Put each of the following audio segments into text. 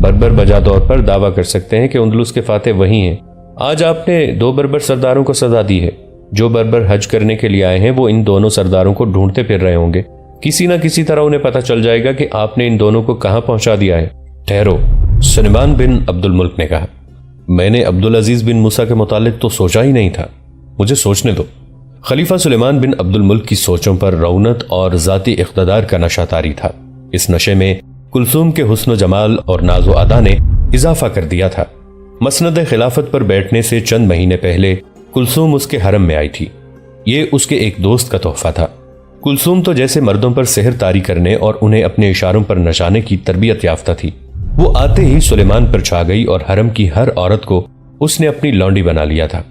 بربر بجا طور پر دعویٰ کر سکتے ہیں کہ اندلس کے فاتح وہی ہیں۔ آج آپ نے 2 بربر سرداروں کو سزا دی ہے۔ جو بربر حج کرنے کے لیے آئے ہیں وہ ان دونوں سرداروں کو ڈھونڈتے پھر رہے ہوں گے۔ کسی نہ کسی طرح انہیں پتہ چل جائے گا کہ آپ نے ان دونوں کو کہاں پہنچا دیا ہے۔ ٹھہرو، سلیمان بن عبد الملک نے کہا، میں نے عبدالعزیز بن موسیٰ کے متعلق تو سوچا ہی نہیں تھا، مجھے سوچنے دو۔ خلیفہ سلیمان بن عبد الملک کی سوچوں پر رونت اور ذاتی اقتدار کا نشہ طاری تھا۔ اس نشے میں کلثوم کے حسن و جمال اور ناز و ادا نے اضافہ کر دیا تھا۔ مسند خلافت پر بیٹھنے سے چند مہینے پہلے کلثوم اس کے حرم میں آئی تھی۔ یہ اس کے ایک دوست کا تحفہ تھا۔ کلثوم تو جیسے مردوں پر سحر طاری کرنے اور انہیں اپنے اشاروں پر نچانے کی تربیت یافتہ تھی۔ وہ آتے ہی سلیمان پر چھا گئی اور حرم کی ہر عورت کو اس نے اپنی لونڈی بنا لیا تھا۔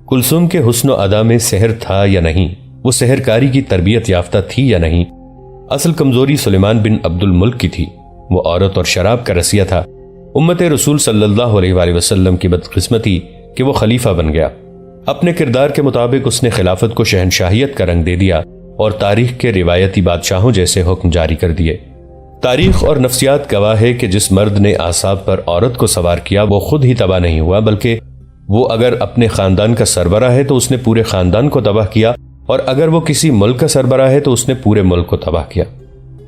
کلثوم کے حسن و ادا میں سحر تھا یا نہیں، وہ سحر کاری کی تربیت یافتہ تھی یا نہیں، اصل کمزوری سلیمان بن عبد الملک کی تھی۔ وہ عورت اور شراب کا رسیہ تھا۔ امت رسول صلی اللہ علیہ وآلہ وسلم کی بدقسمتی کہ وہ خلیفہ بن گیا۔ اپنے کردار کے مطابق اس نے خلافت کو شہنشاہیت کا رنگ دے دیا اور تاریخ کے روایتی بادشاہوں جیسے حکم جاری کر دیے۔ تاریخ اور نفسیات گواہ ہے کہ جس مرد نے اعصاب پر عورت کو سوار کیا وہ خود ہی تباہ نہیں ہوا، بلکہ وہ اگر اپنے خاندان کا سربراہ ہے تو اس نے پورے خاندان کو تباہ کیا، اور اگر وہ کسی ملک کا سربراہ ہے تو اس نے پورے ملک کو تباہ کیا۔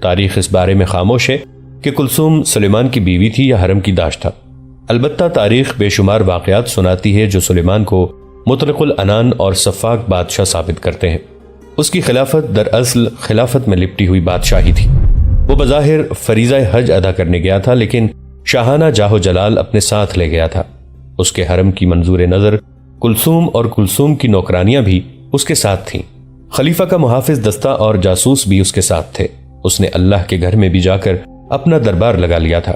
تاریخ اس بارے میں خاموش ہے کہ کلثوم سلیمان کی بیوی تھی یا حرم کی داش تھا۔ البتہ تاریخ بے شمار واقعات سناتی ہے جو سلیمان کو مطلق العنان اور شفاق بادشاہ ثابت کرتے ہیں۔ اس کی خلافت دراصل خلافت میں لپٹی ہوئی بادشاہی تھی۔ وہ بظاہر فریضہ حج ادا کرنے گیا تھا، لیکن شاہانہ جاہ و جلال اپنے ساتھ لے گیا تھا۔ اس کے حرم کی منظور نظر کلثوم اور کلثوم کی نوکرانیاں بھی اس کے ساتھ تھیں۔ خلیفہ کا محافظ دستہ اور جاسوس بھی اس کے ساتھ تھے۔ اس نے اللہ کے گھر میں بھی جا کر اپنا دربار لگا لیا تھا۔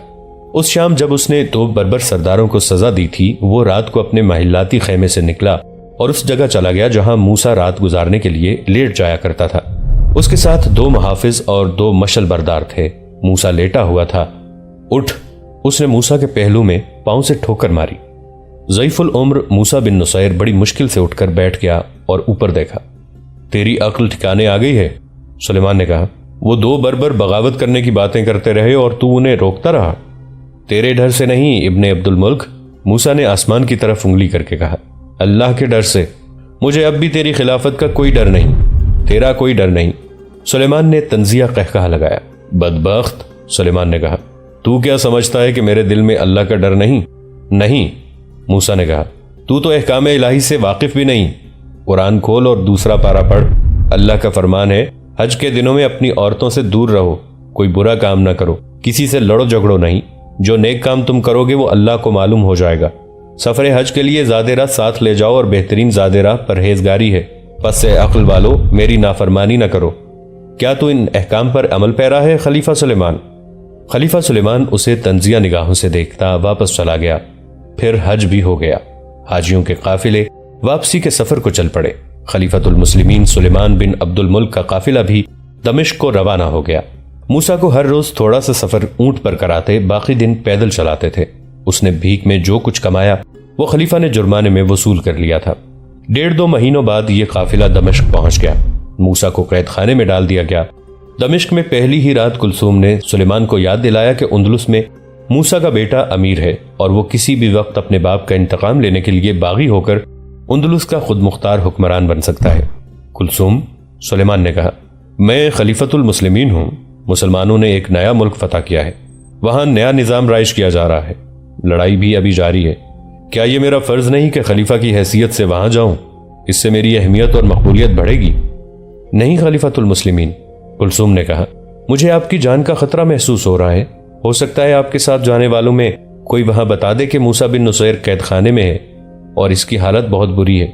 اس شام جب اس نے 2 بربر سرداروں کو سزا دی تھی، وہ رات کو اپنے محلاتی خیمے سے نکلا اور اس جگہ چلا گیا جہاں موسیٰ رات گزارنے کے لیے لیٹ جایا کرتا تھا۔ اس کے ساتھ 2 محافظ اور 2 مشل بردار تھے۔ موسیٰ لیٹا ہوا تھا۔ اٹھ، اس نے موسیٰ کے پہلو میں پاؤں سے ٹھوکر ماری۔ ضعیف العمر موسیٰ بن نصیر بڑی مشکل سے اٹھ کر بیٹھ گیا اور اوپر دیکھا۔ تیری عقل ٹھکانے آ گئی ہے؟ سلیمان نے کہا۔ وہ 2 بربر بغاوت کرنے کی باتیں کرتے رہے اور تو انہیں روکتا رہا۔ تیرے ڈر سے نہیں ابن عبد الملک، موسیٰ نے آسمان کی طرف انگلی کر کے کہا، اللہ کے ڈر سے۔ مجھے اب بھی تیری خلافت کا کوئی ڈر نہیں، تیرا کوئی ڈر نہیں۔ سلیمان نے تنزیہ قہقہہ لگایا۔ بدبخت، سلیمان نے کہا، تو کیا سمجھتا ہے کہ میرے دل میں اللہ کا ڈر نہیں؟ نہیں، موسیٰ نے کہا، تو احکام الہی سے واقف بھی نہیں۔ قرآن کھول اور دوسرا پارہ پڑھ۔ اللہ کا فرمان ہے، حج کے دنوں میں اپنی عورتوں سے دور رہو، کوئی برا کام نہ کرو، کسی سے لڑو جھگڑو نہیں۔ جو نیک کام تم کرو گے وہ اللہ کو معلوم ہو جائے گا۔ سفر حج کے لیے زاد راہ ساتھ لے جاؤ اور بہترین زاد راہ پرہیزگاری ہے۔ پس سے عقل والو میری نافرمانی نہ کرو۔ کیا تو ان احکام پر عمل پیرا ہے خلیفہ سلیمان؟ خلیفہ سلیمان اسے تنزیہ نگاہوں سے دیکھتا واپس چلا گیا۔ پھر حج بھی ہو گیا۔ حاجیوں کے قافلے واپسی کے سفر کو چل پڑے۔ خلیفۃ المسلمین سلیمان بن عبد الملک کا قافلہ بھی دمشق کو روانہ ہو گیا۔ موسیٰ کو ہر روز تھوڑا سا سفر اونٹ پر کراتے، باقی دن پیدل چلاتے تھے۔ اس نے بھیک میں جو کچھ کمایا وہ خلیفہ نے جرمانے میں وصول کر لیا تھا۔ 1.5-2 مہینوں بعد یہ قافلہ دمشق پہنچ گیا۔ موسیٰ کو قید خانے میں ڈال دیا گیا۔ دمشق میں پہلی ہی رات کلثوم نے سلیمان کو یاد دلایا کہ اندلس میں موسیٰ کا بیٹا امیر ہے اور وہ کسی بھی وقت اپنے باپ کا انتقام لینے کے لیے باغی ہو کر اندلس کا خود مختار حکمران بن سکتا ہے۔ کلثوم، سلیمان نے کہا، میں خلیفۃ المسلمین ہوں۔ مسلمانوں نے ایک نیا ملک فتح کیا ہے، وہاں نیا نظام رائج کیا جا رہا ہے، لڑائی بھی ابھی جاری ہے۔ کیا یہ میرا فرض نہیں کہ خلیفہ کی حیثیت سے وہاں جاؤں؟ اس سے میری اہمیت اور مقبولیت بڑھے گی۔ نہیں خلیفۃ المسلمین، کلثوم نے کہا، مجھے آپ کی جان کا خطرہ محسوس ہو رہا ہے۔ ہو سکتا ہے آپ کے ساتھ جانے والوں میں کوئی وہاں بتا دے کہ موسیٰ بن نصیر قید خانے میں ہے اور اس کی حالت بہت بری ہے۔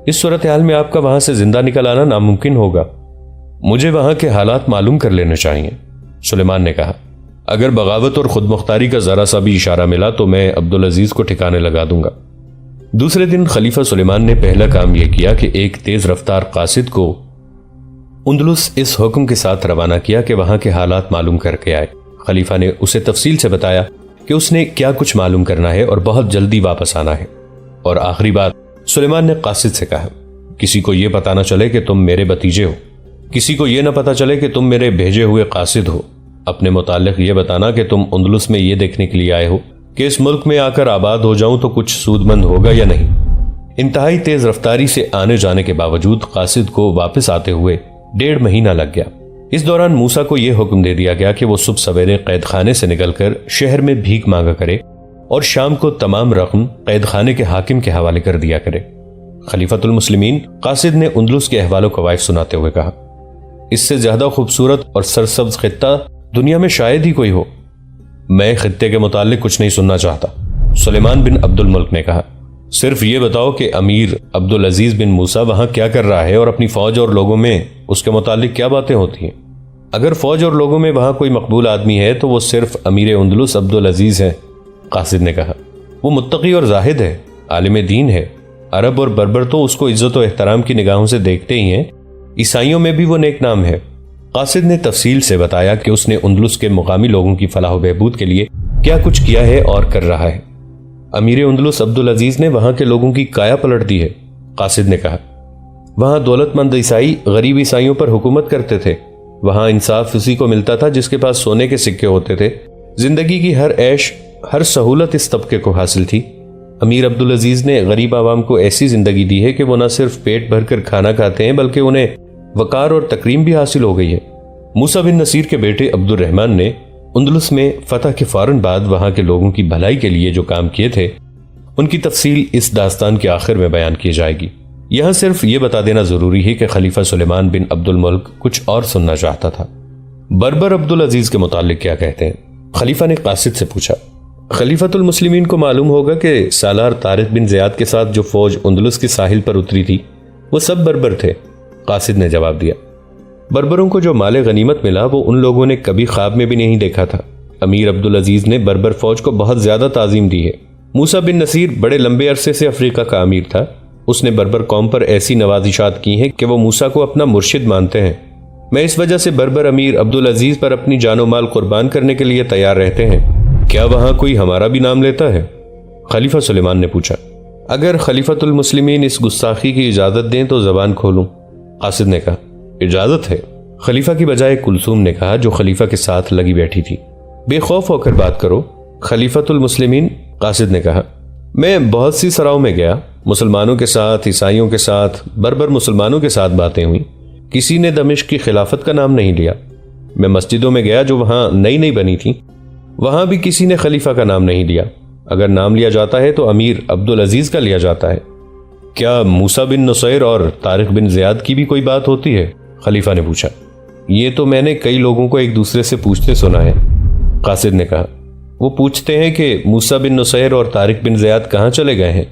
اس صورتحال میں آپ کا وہاں سے زندہ نکل آنا ناممکن ہوگا۔ مجھے وہاں کے حالات معلوم کر لینے چاہیے، سلیمان نے کہا۔ اگر بغاوت اور خود مختاری کا ذرا سا بھی اشارہ ملا تو میں عبدالعزیز کو ٹھکانے لگا دوں گا۔ دوسرے دن خلیفہ سلیمان نے پہلا کام یہ کیا کہ ایک تیز رفتار قاصد کو اندلس اس حکم کے ساتھ روانہ کیا کہ وہاں کے حالات معلوم کر کے آئے۔ خلیفہ نے اسے تفصیل سے بتایا کہ اس نے کیا کچھ معلوم کرنا ہے اور بہت جلدی واپس آنا ہے۔ اور آخری بات سلیمان نے قاصد سے کہا، کسی کو یہ پتہ نہ چلے کہ تم میرے بھتیجے ہو، کسی کو یہ نہ پتہ چلے کہ تم میرے بھیجے ہوئے قاصد ہو۔ اپنے متعلق یہ بتانا کہ تم اندلس میں یہ دیکھنے کے لیے آئے ہو کہ اس ملک میں آ کر آباد ہو جاؤں تو کچھ سود مند ہوگا یا نہیں۔ انتہائی تیز رفتاری سے آنے جانے کے باوجود قاصد کو واپس آتے ہوئے 1.5 مہینہ لگ گیا۔ اس دوران موسیٰ کو یہ حکم دے دیا گیا کہ وہ صبح سویرے قید خانے سے نکل کر شہر میں بھیک مانگا کرے اور شام کو تمام رقم قید خانے کے حاکم کے حوالے کر دیا کرے۔ خلیفۃ المسلمین قاصد نے اندلس کے احوال و قوائف سناتے ہوئے کہا، اس سے زیادہ خوبصورت اور سرسبز خطہ دنیا میں شاید ہی کوئی ہو۔ میں خطے کے متعلق کچھ نہیں سننا چاہتا، سلیمان بن عبد الملک نے کہا۔ صرف یہ بتاؤ کہ امیر عبدالعزیز بن موسیٰ وہاں کیا کر رہا ہے اور اپنی فوج اور لوگوں میں اس کے متعلق کیا باتیں ہوتی ہیں؟ اگر فوج اور لوگوں میں وہاں کوئی مقبول آدمی ہے تو وہ صرف امیر اندلس عبدالعزیز ہے، قاصد نے کہا۔ وہ متقی اور زاہد ہے، عالم دین ہے۔ عرب اور بربر تو اس کو عزت و احترام کی نگاہوں سے دیکھتے ہی ہیں، عیسائیوں میں بھی وہ نیک نام ہے۔ قاصد نے تفصیل سے بتایا کہ اس نے اندلس کے مقامی لوگوں کی فلاح و بہبود کے لیے کیا کچھ کیا ہے اور کر رہا ہے۔ امیر اندلس عبدالعزیز نے وہاں کے لوگوں کی کایا پلٹ دی ہے، قاصد نے کہا۔ وہاں دولت مند عیسائی غریب عیسائیوں پر حکومت کرتے تھے۔ وہاں انصاف اسی کو ملتا تھا جس کے پاس سونے کے سکے ہوتے تھے۔ زندگی کی ہر عیش، ہر سہولت اس طبقے کو حاصل تھی۔ امیر عبدالعزیز نے غریب عوام کو ایسی زندگی دی ہے کہ وہ نہ صرف پیٹ بھر کر کھانا کھاتے ہیں بلکہ انہیں وقار اور تکریم بھی حاصل ہو گئی ہے۔ موسیٰ بن نصیر کے بیٹے عبد الرحمن نے اندلس میں فتح کے فوراً بعد وہاں کے لوگوں کی بھلائی کے لیے جو کام کیے تھے ان کی تفصیل اس داستان کے آخر میں بیان کی جائے گی۔ یہاں صرف یہ بتا دینا ضروری ہے کہ خلیفہ سلیمان بن عبد الملک کچھ اور سننا چاہتا تھا۔ بربر عبدالعزیز کے متعلق کیا کہتے ہیں؟ خلیفہ نے قاصد سے پوچھا۔ خلیفۃ المسلمین کو معلوم ہوگا کہ سالار طارق بن زیاد کے ساتھ جو فوج اندلس کے ساحل پر اتری تھی وہ سب بربر تھے، قاصد نے جواب دیا۔ بربروں کو جو مال غنیمت ملا وہ ان لوگوں نے کبھی خواب میں بھی نہیں دیکھا تھا۔ امیر عبدالعزیز نے بربر فوج کو بہت زیادہ تعظیم دی ہے۔ موسیٰ بن نصیر بڑے لمبے عرصے سے افریقہ کا امیر تھا۔ اس نے بربر قوم پر ایسی نوازشات کی ہیں کہ وہ موسیٰ کو اپنا مرشد مانتے ہیں۔ میں اس وجہ سے بربر امیر عبدالعزیز پر اپنی جان و مال قربان کرنے کے لیے تیار رہتے ہیں۔ کیا وہاں کوئی ہمارا بھی نام لیتا ہے؟ خلیفہ سلیمان نے پوچھا۔ اگر خلیفۃ المسلمین اس گستاخی کی اجازت دیں تو زبان کھولوں، قاصد نے کہا۔ اجازت ہے، خلیفہ کی بجائے کلثوم نے کہا جو خلیفہ کے ساتھ لگی بیٹھی تھی۔ بے خوف ہو کر بات کرو خلیفۃ المسلمین، قاصد نے کہا۔ میں بہت سی سراؤں میں گیا، مسلمانوں کے ساتھ، عیسائیوں کے ساتھ، بربر مسلمانوں کے ساتھ باتیں ہوئیں، کسی نے دمشق کی خلافت کا نام نہیں لیا۔ میں مسجدوں میں گیا جو وہاں نئی نئی بنی تھی، وہاں بھی کسی نے خلیفہ کا نام نہیں لیا۔ اگر نام لیا جاتا ہے تو امیر عبدالعزیز کا لیا جاتا ہے۔ کیا موسیٰ بن نصیر اور طارق بن زیاد کی بھی کوئی بات ہوتی ہے؟ خلیفہ نے پوچھا۔ یہ تو میں نے کئی لوگوں کو ایک دوسرے سے پوچھتے سنا ہے، قاصد نے کہا۔ وہ پوچھتے ہیں کہ موسیٰ بن نصیر اور طارق بن زیاد کہاں چلے گئے ہیں؟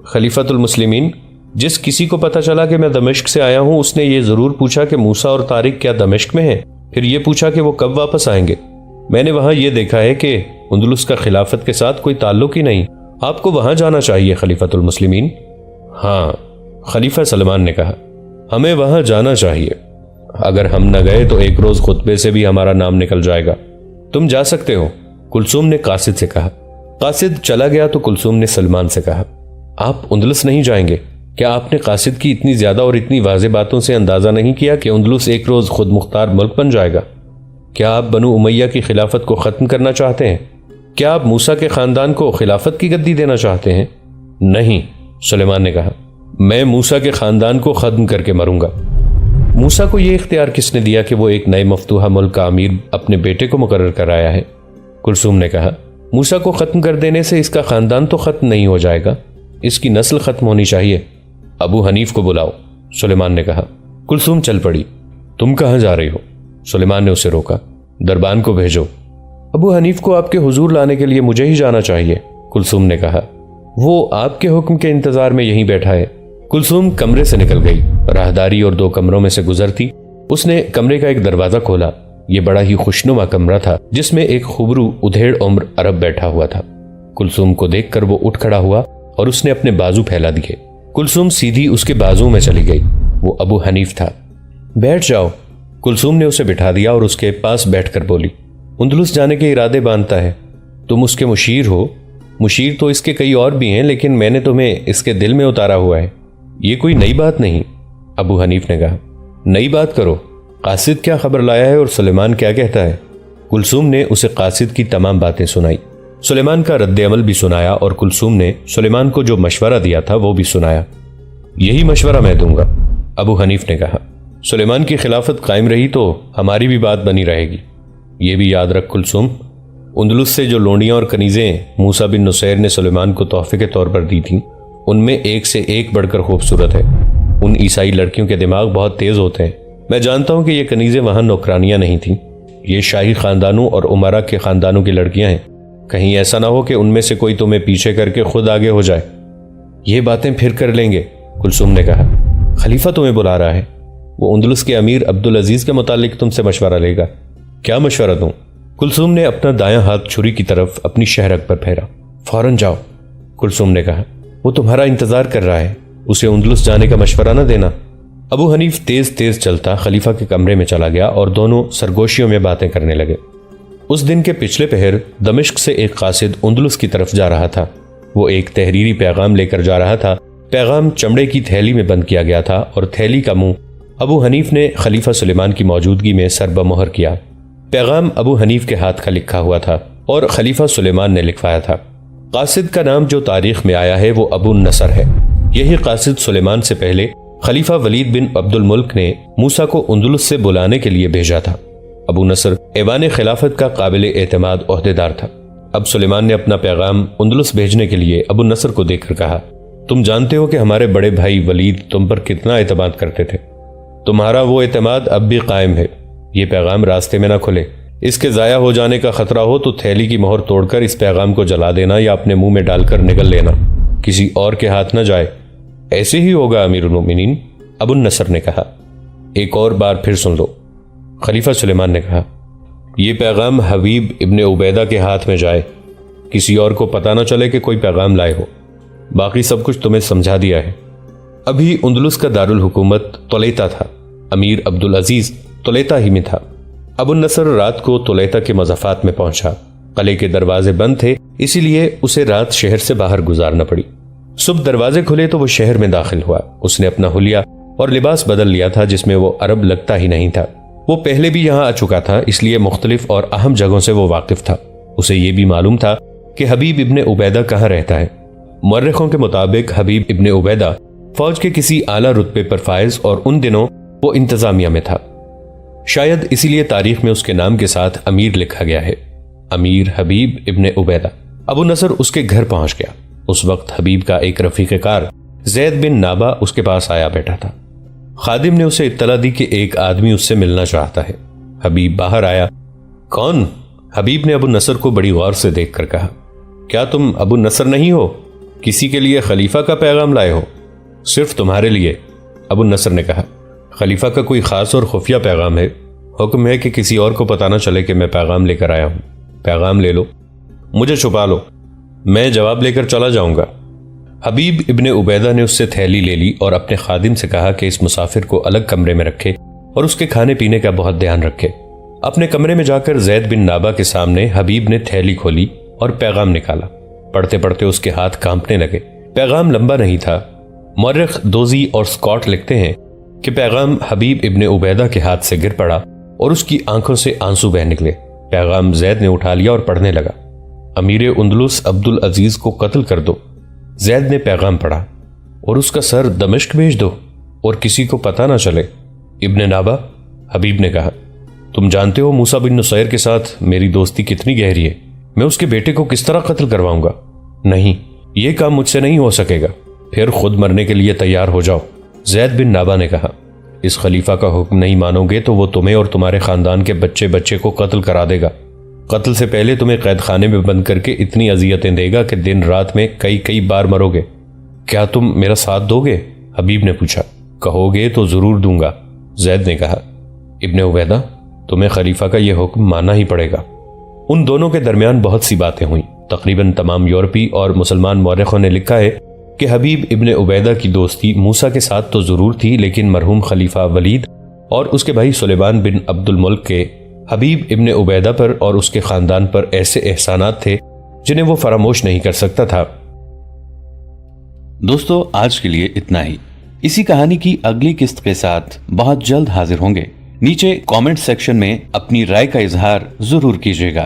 خلیفۃ المسلمین، جس کسی کو پتہ چلا کہ میں دمشق سے آیا ہوں اس نے یہ ضرور پوچھا کہ موسیٰ اور طارق کیا دمشق میں ہیں، پھر یہ پوچھا کہ وہ کب واپس آئیں گے۔ میں نے وہاں یہ دیکھا ہے کہ اندلس کا خلافت کے ساتھ کوئی تعلق ہی نہیں۔ آپ کو وہاں جانا چاہیے خلیفۃ المسلمین۔ ہاں، خلیفہ سلمان نے کہا، ہمیں وہاں جانا چاہیے۔ اگر ہم نہ گئے تو ایک روز خطبے سے بھی ہمارا نام نکل جائے گا۔ تم جا سکتے ہو، کلثوم نے قاصد سے کہا۔ قاصد چلا گیا تو کلثوم نے سلمان سے کہا، آپ اندلس نہیں جائیں گے؟ کیا آپ نے قاصد کی اتنی زیادہ اور اتنی واضح باتوں سے اندازہ نہیں کیا کہ اندلس ایک روز خود مختار ملک بن جائے گا؟ کیا آپ بنو امیہ کی خلافت کو ختم کرنا چاہتے ہیں؟ کیا آپ موسیٰ کے خاندان کو خلافت کی گدی دینا چاہتے ہیں؟ نہیں، سلیمان نے کہا، میں موسیٰ کے خاندان کو ختم کر کے مروں گا۔ موسیٰ کو یہ اختیار کس نے دیا کہ وہ ایک نئے مفتوحہ ملک کا امیر اپنے بیٹے کو مقرر کرایا ہے؟ کلثوم نے کہا، موسیٰ کو ختم کر دینے سے اس کا خاندان تو ختم نہیں ہو جائے گا، اس کی نسل ختم ہونی چاہیے۔ ابو حنیف کو بلاؤ، سلیمان نے کہا۔ کلثوم چل پڑی۔ تم کہاں جا رہی ہو؟ سلیمان نے اسے روکا۔ دربان کو بھیجو۔ ابو حنیف کو آپ کے حضور لانے کے لیے مجھے ہی جانا چاہیے، کلثوم نے کہا۔ وہ آپ کے حکم کے انتظار میں یہیں بیٹھا ہے۔ کلثوم کمرے سے نکل گئی۔ راہداری اور 2 کمروں میں سے گزرتی اس نے کمرے کا ایک دروازہ کھولا۔ یہ بڑا ہی خوشنما کمرہ تھا جس میں ایک خبرو ادھیڑ عمر عرب بیٹھا ہوا تھا۔ کلثوم کو دیکھ کر وہ اٹھ کھڑا ہوا اور اس نے اپنے بازو پھیلا دیے۔ کلثوم سیدھی اس کے بازو میں چلی گئی۔ وہ ابو حنیف تھا۔ بیٹھ جاؤ، کلثوم نے اسے بٹھا دیا اور اس کے پاس بیٹھ کر بولی، اندلس جانے کے ارادے باندھتا ہے، تم اس کے مشیر ہو۔ مشیر تو اس کے کئی اور بھی ہیں لیکن میں نے تمہیں اس کے دل میں اتارا ہوا ہے، یہ کوئی نئی بات نہیں۔ ابو حنیف نے کہا، نئی بات کرو، قاصد کیا خبر لایا ہے اور سلیمان کیا کہتا ہے؟ کلثوم نے اسے قاصد کی تمام باتیں سنائی۔ سلیمان کا رد عمل بھی سنایا اور کلثوم نے سلیمان کو جو مشورہ دیا تھا وہ بھی سنایا۔ یہی مشورہ میں دوں گا، ابو حنیف نے کہا۔ سلیمان کی خلافت قائم رہی تو ہماری بھی بات بنی رہے گی۔ یہ بھی یاد رکھ کلثوم، اندلس سے جو لونڈیاں اور کنیزیں موسیٰ بن نصیر نے سلیمان کو تحفے کے طور پر دی تھیں، ان میں ایک سے ایک بڑھ کر خوبصورت ہے۔ ان عیسائی لڑکیوں کے دماغ بہت تیز ہوتے ہیں۔ میں جانتا ہوں کہ یہ کنیزیں وہاں نوکرانیاں نہیں تھیں، یہ شاہی خاندانوں اور امراء کے خاندانوں کی لڑکیاں ہیں۔ کہیں ایسا نہ ہو کہ ان میں سے کوئی تمہیں پیچھے کر کے خود آگے ہو جائے۔ یہ باتیں پھر کر لیں گے، کلثوم نے کہا۔ خلیفہ تمہیں بلا رہا ہے، وہ اندلس کے امیر عبدالعزیز کے متعلق تم سے مشورہ لے گا۔ کیا مشورہ دوں؟ کلثوم نے اپنا دایاں ہاتھ چھری کی طرف اپنی شہرک پر پھیرا۔ فوراً جاؤ، کلثوم نے کہا، وہ تمہارا انتظار کر رہا ہے، اسے اندلس جانے کا مشورہ نہ دینا۔ ابو حنیف تیز تیز چلتا خلیفہ کے کمرے میں چلا گیا اور دونوں سرگوشیوں میں باتیں کرنے لگے۔ اس دن کے پچھلے پہر دمشق سے ایک قاصد اندلس کی طرف جا رہا تھا۔ وہ ایک تحریری پیغام لے کر جا رہا تھا۔ پیغام چمڑے کی تھیلی میں بند کیا گیا تھا اور تھیلی کا منہ ابو حنیف نے خلیفہ سلیمان کی موجودگی میں سر بمہر کیا۔ پیغام ابو حنیف کے ہاتھ کا لکھا ہوا تھا اور خلیفہ سلیمان نے لکھوایا تھا۔ قاصد کا نام جو تاریخ میں آیا ہے وہ ابو النصر ہے۔ یہی قاصد سلیمان سے پہلے خلیفہ ولید بن عبد الملک نے موسیٰ کو اندلس سے بلانے کے لیے بھیجا تھا۔ ابو نصر ایوان خلافت کا قابل اعتماد عہدیدار تھا۔ اب سلیمان نے اپنا پیغام اندلس بھیجنے کے لیے ابو نصر کو دیکھ کر کہا، تم جانتے ہو کہ ہمارے بڑے بھائی ولید تم پر کتنا اعتماد کرتے تھے۔ تمہارا وہ اعتماد اب بھی قائم ہے۔ یہ پیغام راستے میں نہ کھلے، اس کے ضائع ہو جانے کا خطرہ ہو تو تھیلی کی مہر توڑ کر اس پیغام کو جلا دینا یا اپنے منہ میں ڈال کر نگل لینا، کسی اور کے ہاتھ نہ جائے۔ ایسے ہی ہوگا امیر المومنین، ابو النصر نے کہا۔ ایک اور بار پھر سن لو، خلیفہ سلیمان نے کہا۔ یہ پیغام حبیب ابن عبیدہ کے ہاتھ میں جائے، کسی اور کو پتہ نہ چلے کہ کوئی پیغام لائے ہو۔ باقی سب کچھ تمہیں سمجھا دیا ہے۔ ابھی اندلس کا دارالحکومت طلیطہ تھا۔ امیر عبدالعزیز طلیطہ ہی میں تھا۔ ابو النصر رات کو طلیطہ کے مضافات میں پہنچا۔ قلعے کے دروازے بند تھے، اسی لیے اسے رات شہر سے باہر گزارنا پڑی۔ صبح دروازے کھلے تو وہ شہر میں داخل ہوا۔ اس نے اپنا حلیہ اور لباس بدل لیا تھا جس میں وہ عرب لگتا ہی نہیں تھا۔ وہ پہلے بھی یہاں آ چکا تھا، اس لیے مختلف اور اہم جگہوں سے وہ واقف تھا۔ اسے یہ بھی معلوم تھا کہ حبیب ابن عبیدہ کہاں رہتا ہے۔ مورخوں کے مطابق حبیب ابن عبیدہ فوج کے کسی اعلیٰ رتبے پر فائز اور ان دنوں وہ انتظامیہ میں تھا۔ شاید اسی لیے تاریخ میں اس کے نام کے ساتھ امیر لکھا گیا ہے، امیر حبیب ابن عبیدہ۔ ابو نصر اس کے گھر پہنچ گیا۔ اس وقت حبیب کا ایک رفیق کار زید بن نابا اس کے پاس آیا بیٹھا تھا۔ خادم نے اسے اطلاع دی کہ ایک آدمی اس سے ملنا چاہتا ہے۔ حبیب باہر آیا۔ کون؟ حبیب نے ابو نصر کو بڑی غور سے دیکھ کر کہا، کیا تم ابو نصر نہیں ہو؟ کسی کے لیے خلیفہ کا پیغام لائے ہو؟ صرف تمہارے لیے، ابو نصر نے کہا۔ خلیفہ کا کوئی خاص اور خفیہ پیغام ہے؟ حکم ہے کہ کسی اور کو پتہ نہ چلے کہ میں پیغام لے کر آیا ہوں۔ پیغام لے لو، مجھے چھپا لو، میں جواب لے کر چلا جاؤں گا۔ حبیب ابن عبیدہ نے اس سے تھیلی لے لی اور اپنے خادم سے کہا کہ اس مسافر کو الگ کمرے میں رکھے اور اس کے کھانے پینے کا بہت دھیان رکھے۔ اپنے کمرے میں جا کر زید بن نابا کے سامنے حبیب نے تھیلی کھولی اور پیغام نکالا۔ پڑھتے پڑھتے اس کے ہاتھ کانپنے لگے۔ پیغام لمبا نہیں تھا۔ مورخ دوزی اور سکاٹ لکھتے ہیں کہ پیغام حبیب ابن عبیدہ کے ہاتھ سے گر پڑا اور اس کی آنکھوں سے آنسو بہہ نکلے۔ پیغام زید نے اٹھا لیا اور پڑھنے لگا، امیر اندلس عبدالعزیز کو قتل کر دو۔ زید نے پیغام پڑھا، اور اس کا سر دمشق بھیج دو اور کسی کو پتہ نہ چلے۔ ابن نابا، حبیب نے کہا، تم جانتے ہو موسیٰ بن نصیر کے ساتھ میری دوستی کتنی گہری ہے، میں اس کے بیٹے کو کس طرح قتل کرواؤں گا؟ نہیں، یہ کام مجھ سے نہیں ہو سکے گا۔ پھر خود مرنے کے لیے تیار ہو جاؤ۔ زید بن نابا نے کہا، اس خلیفہ کا حکم نہیں مانو گے تو وہ تمہیں اور تمہارے خاندان کے بچے بچے کو قتل کرا دے گا۔ قتل سے پہلے تمہیں قید خانے میں بند کر کے اتنی اذیتیں دے گا کہ دن رات میں کئی بار مرو گے۔ کیا تم میرا ساتھ دو گے؟ حبیب نے پوچھا۔ کہو گے تو ضرور دوں گا، زید نے کہا۔ ابن عبیدہ، تمہیں خلیفہ کا یہ حکم ماننا ہی پڑے گا۔ ان دونوں کے درمیان بہت سی باتیں ہوئیں۔ تقریباً تمام یورپی اور مسلمان مورخوں نے لکھا ہے کہ حبیب ابن عبیدہ کی دوستی موسیٰ کے ساتھ تو ضرور تھی، لیکن مرحوم خلیفہ ولید اور اس کے بھائی سلیمان بن عبد الملک کے حبیب ابن عبیدہ پر اور اس کے خاندان پر ایسے احسانات تھے جنہیں وہ فراموش نہیں کر سکتا تھا۔ دوستو، آج کے لیے اتنا ہی۔ اسی کہانی کی اگلی قسط کے ساتھ بہت جلد حاضر ہوں گے۔ نیچے کامنٹ سیکشن میں اپنی رائے کا اظہار ضرور کیجیے گا۔